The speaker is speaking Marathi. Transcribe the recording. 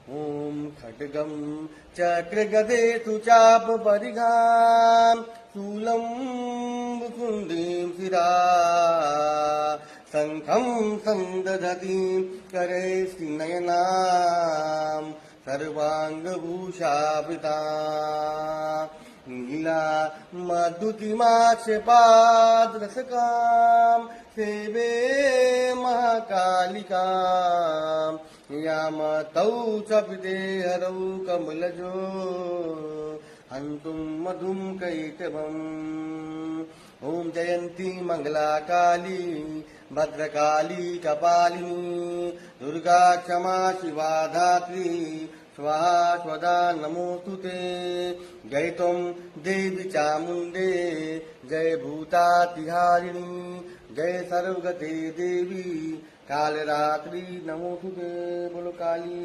ॐ खड्गं चक्रगदेषु चापपरिघां शूलं मुकुन्दीं शिरा शङ्खं सन्दधतीं करैस्ति नयनां सर्वाङ्गभूषावृता नीला मधुतिमाक्षपादरसकां सेवे महाकालिकां यामतौ च पिते हरौ कमलजो हन्तुं मधुं कैटभम् ॐ जयन्ती मङ्गला काली भद्रकाली कपालिनी दुर्गा क्षमा शिवा धात्री स्वाहा स्वदा नमोऽस्तु ते जय त्वं देवी चामुण्डे जय भूतातिहारिणी जय सर्वगते देवी कालरात्रि नमोऽस्तु ते बोलो काली